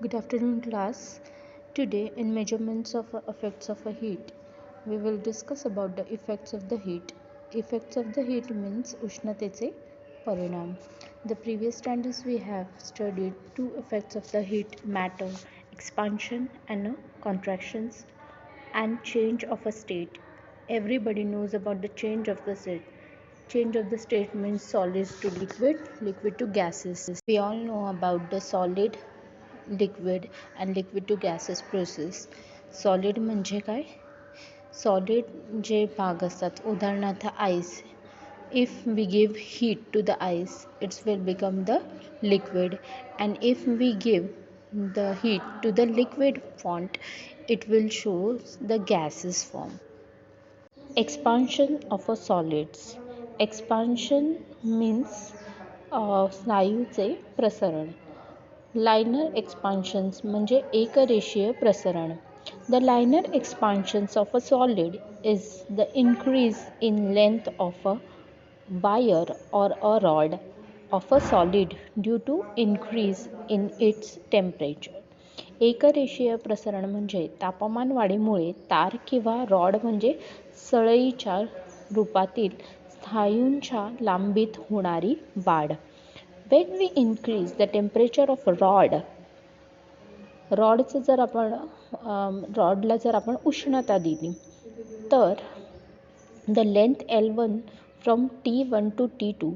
Good afternoon, class. Today, in measurements of effects of a heat, we will discuss about the effects of the heat. Effects of the heat means उष्णतेचे परिणाम. The previous standards we have studied two effects of the heat: matter, expansion and contractions, and change of a state. Everybody knows about the change of the state. Change of the state means solids to liquid, liquid to gases. We all know about the solid, liquid and liquid to gases process. Solid म्हणजे काय? Solid जे भाग असतात, उदाहरणार्थ ice. If we give heat to the ice, it will become the liquid, and if we give the heat to the liquid form, it will show the gaseous form. Expansion of a solids. Expansion means स्नायूचे प्रसरण. Liner एक्सपान्शन्स म्हणजे एकरेषीय प्रसरण. The linear expansions of a solid is the increase in length of a wire or a rod of a solid due to increase in its temperature. एकरेषीय प्रसरण म्हणजे तापमान वाढीमुळे तार किंवा rod म्हणजे सळईच्या रूपातील स्नायूंच्या लांबीत होणारी वाढ. When we increase the temperature of a रॉडचं जर आपण रॉडला जर आपण उष्णता दिली तर the length L1 from T1 to T2,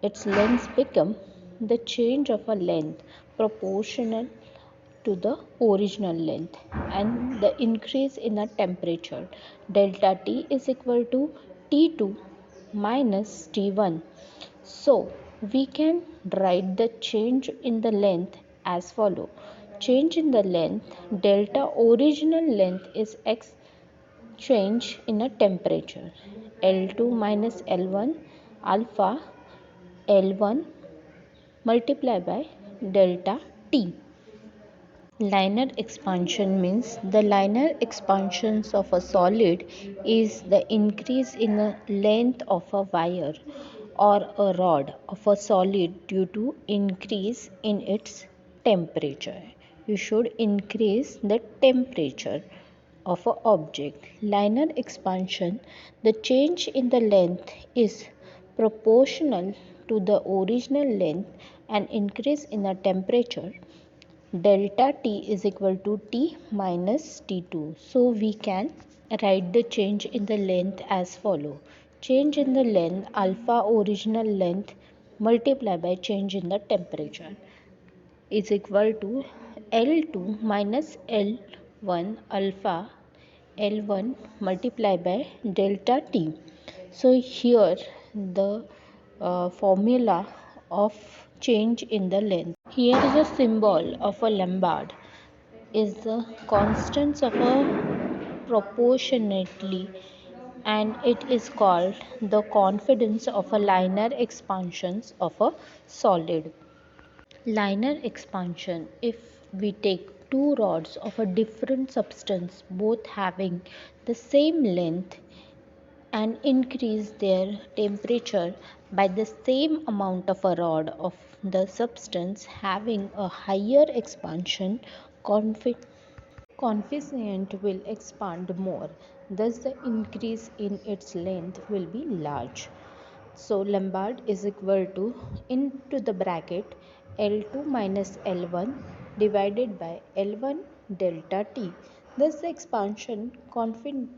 its length become the change of a length proportional to the original length, and the increase in a temperature delta T is equal to T2 minus T1. So we can write the change in the length as follow. Change in the length delta original length is x change in a temperature L2 minus L1 alpha L1 multiplied by delta T. Linear expansion means the linear expansions of a solid is the increase in the length of a wire or a rod of a solid due to increase in its temperature. You should increase the temperature of an object. Linear expansion, the change in the length is proportional to the original length, and increase in the temperature delta T is equal to T minus T2. So we can write the change in the length as follow. Change in the length alpha original length multiplied by change in the temperature is equal to L2 minus L1 alpha L1 multiplied by delta T. So here the formula of change in the length. Here is a symbol of a Lombard is the constants of a proportionately, and it is called the confidence of a linear expansions of a solid. Linear expansion, if we take two rods of a different substance both having the same length and increase their temperature by the same amount of a rod of the substance having a higher expansion coefficient will expand more, thus the increase in its length will be large. So Lombard is equal to into the bracket L2 minus L1 divided by L1 delta T. Thus the expansion coefficient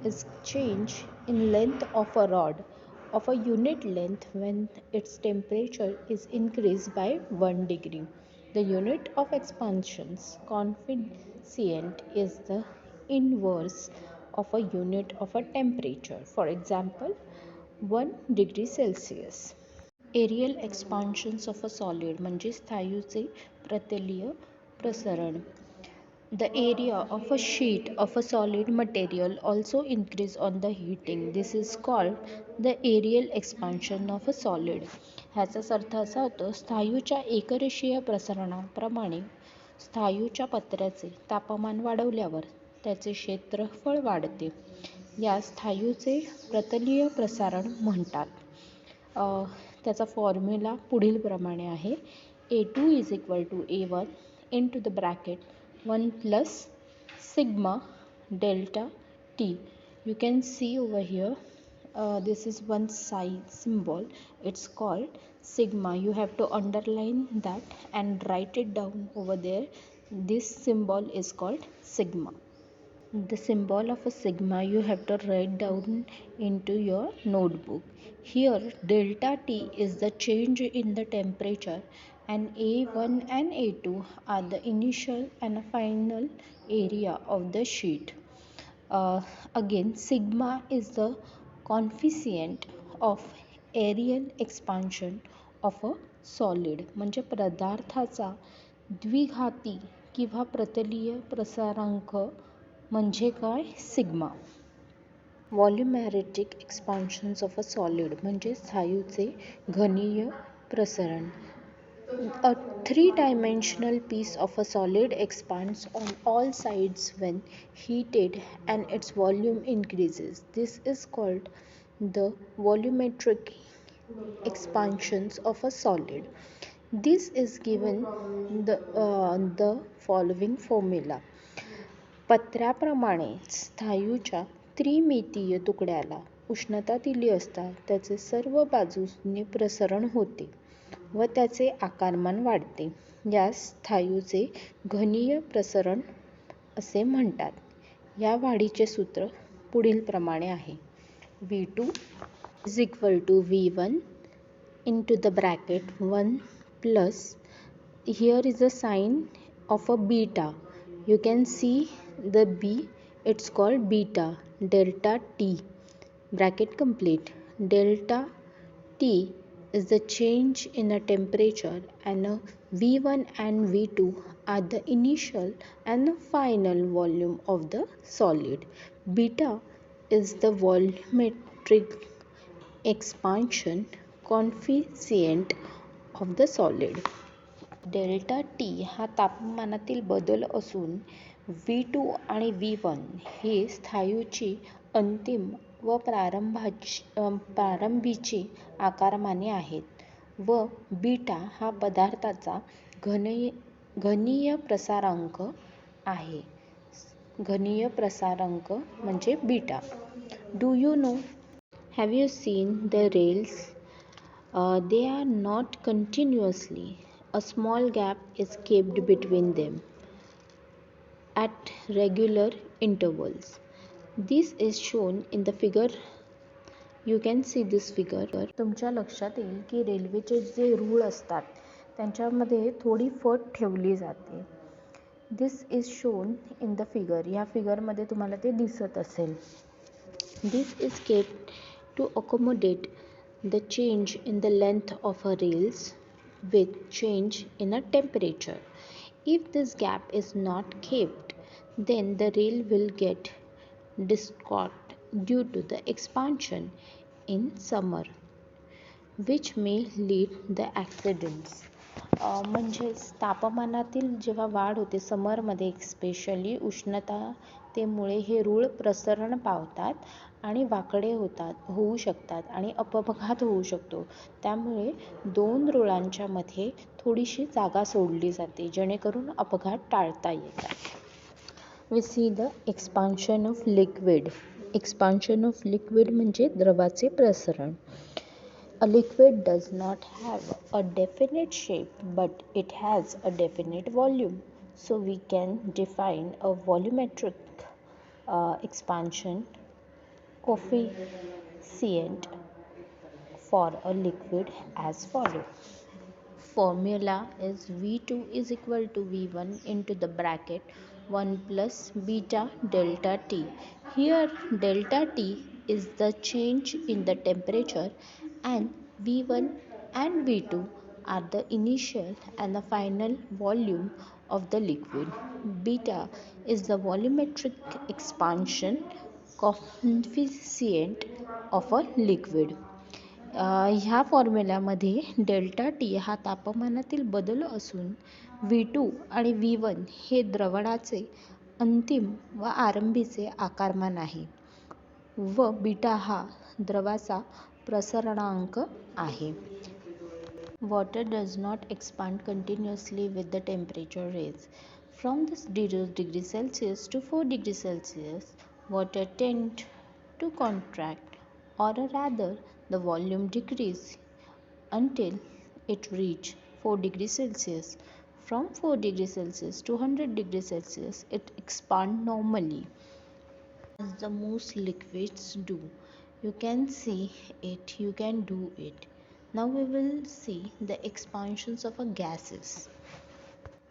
is change in length of a rod of a unit length when its temperature is increased by 1 degree. The unit of expansion's coefficient is the inverse of a unit of a temperature. For example, 1 degree Celsius. Aerial expansions of a solid म्हणजे स्थायूचे प्रतलीय प्रसरण. The area of a sheet of a solid material also increase on the heating. This is called the aerial expansion of a solid. ह्याचाच अर्थ असा होतो स्थायूच्या एकरेषीय प्रसरणाप्रमाणे स्थायूच्या पत्र्याचे तापमान वाढवल्यावर त्याचे क्षेत्रफळ वाढते. या स्थायूचे प्रतलीय प्रसारण म्हणतात. त्याचा फॉर्म्युला पुढील प्रमाणे आहे. A2 is equal to A1 into the bracket 1 plus sigma delta T. You can see over here, this is one side symbol, it's called sigma. You have to underline that and write it down over there. This symbol is called sigma. The symbol of a sigma you have to write down into your notebook. Here delta T is the change in the temperature, and A1 and A2 are the initial and final area of the sheet. Again, sigma is the coefficient of areal expansion of a solid. म्हणजे पदार्थाचा द्विघाती किंवा प्रतलीय प्रसारांक म्हणजे काय? Sigma. व्हॉल्यूमॅट्रिक एक्सपान्शन्स of a solid म्हणजे स्थायूचे घनीय प्रसरण. A three-dimensional piece of a solid expands on all sides when heated and its volume increases. This is called the volumetric expansions of a solid. This is given the following formula. पत्र्याप्रमाणे स्थायूच्या त्रिमितीय तुकड्याला उष्णता दिली असता त्याचे सर्व बाजूंनी प्रसरण होते व त्याचे आकारमान वाढते. यास स्थायूचे घनीय प्रसरण असे म्हणतात. या वाढीचे सूत्र पुढील प्रमाणे आहे. V2 is equal to V1 into the bracket 1 plus, here is a sign of a beta. You can see the B, it's called beta, delta T, bracket complete. Delta T is the change in a temperature, and V1 and V2 are the initial and the final volume of the solid. Beta is the volumetric expansion coefficient of the solid. Delta T हा तापमानातील बदल असून V2 आणि V1 हे स्थायूची अंतिम व प्रारंभीची आकारमाने आहेत व beta हा पदार्थाचा घनीय प्रसारांक आहे. घनीय प्रसारांक म्हणजे beta. Do you know? Have you seen the rails? They are not continuously. A small gap is kept between them at regular intervals. This is shown in the figure. You can see this figure. तुमच्या लक्षात येईल की रेल्वेचे जे रूळ असतात त्यांच्यामध्ये थोडी फट ठेवली जाते. This is shown in the figure. या फिगरमध्ये तुम्हाला ते दिसत असेल. This is kept to accommodate the change in the length of a rails with change in a temperature. If this gap is not kept, then the rail will get distorted due to the expansion in summer, which may lead the accidents. म्हणजेच तापमानातील जेव्हा वाढ होते समरमध्ये specially उष्णतातेमुळे हे रूळ प्रसरण पावतात आणि वाकडे होऊ शकतात आणि अपघात होऊ शकतो. त्यामुळे दोन रुळांच्या मध्ये थोडीशी जागा सोडली जाते जेणेकरून अपघात टाळता येतात. We see the expansion of liquid. Expansion of liquid म्हणजे द्रवाचे प्रसरण. A liquid does not have a definite shape, but it has a definite volume. So we can define a volumetric expansion coefficient for a liquid as follows. Formula is V2 is equal to V1 into the bracket 1 plus beta delta T. Here delta T is the change in the temperature, and V1 and V2 are the initial and the final volume of the liquid. Beta is the volumetric expansion coefficient of a liquid. ह्या फॉर्म्युल्यामध्ये delta T हा तापमानातील बदल असून V2 आणि V1 हे द्रवणाचे अंतिम व आरंभीचे आकारमान आहे व बीटा हा द्रवाचा प्रसरणांक आहे. Water does not expand continuously with the temperature rise. From this 0 degree Celsius to 4 degree Celsius, water tends to contract, or rather the volume decrease until it reaches 4 degrees Celsius. From 4 degrees Celsius to 100 degrees Celsius, it expands normally as the most liquids do. You can see it, you can do it. Now we will see the expansions of a gases.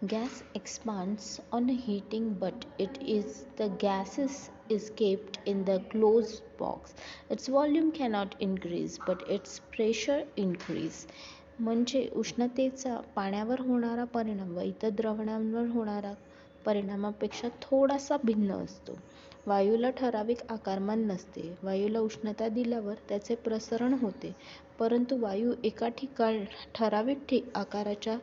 Gas expands on heating, but it is the gases is kept in the closed box. Its volume cannot increase, but its pressure increase. म्हणजे उष्णतेचा पाण्यावर होणारा परिणाम व इतर द्रवणांवर होणारा परिणामापेक्षा थोडासा भिन्न असतो. वायूला ठराविक आकारमान नसते. वायूला उष्णता दिल्यावर त्याचे प्रसरण होते, परंतु वायू एका ठराविक आकाराच्या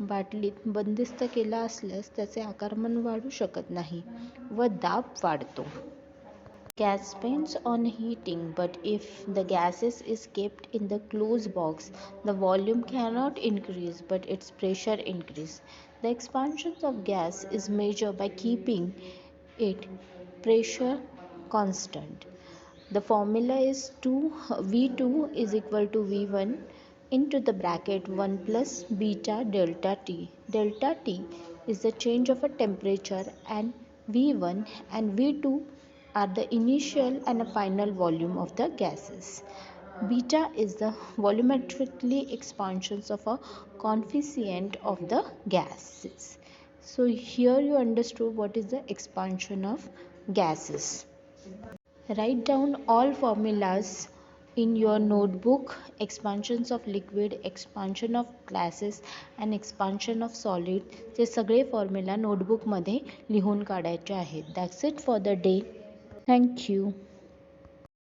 बाटलीत बंदिस्त केला असल्यास त्याचे आकारमान वाढू शकत नाही व दाब वाढतो. Gas spins on heating, but if the gases is kept in the closed box, the volume cannot increase, but its pressure increase. The expansion of gas is measured by keeping its pressure constant. The formula is V2 is equal to V1 into the bracket 1 plus beta delta T. Delta T is the change of a temperature, and V1 and V2 are the initial and final volume of the gases. Beta is the volumetrically expansions of a coefficient of the gases. So here you understood what is the expansion of gases. Write down all formulas in your notebook. Expansions of liquid, expansion of gases and expansion of solid, ते सगळे formula नोटबुकमध्ये लिहून काढायचे आहेत. That's it for the day. Thank you.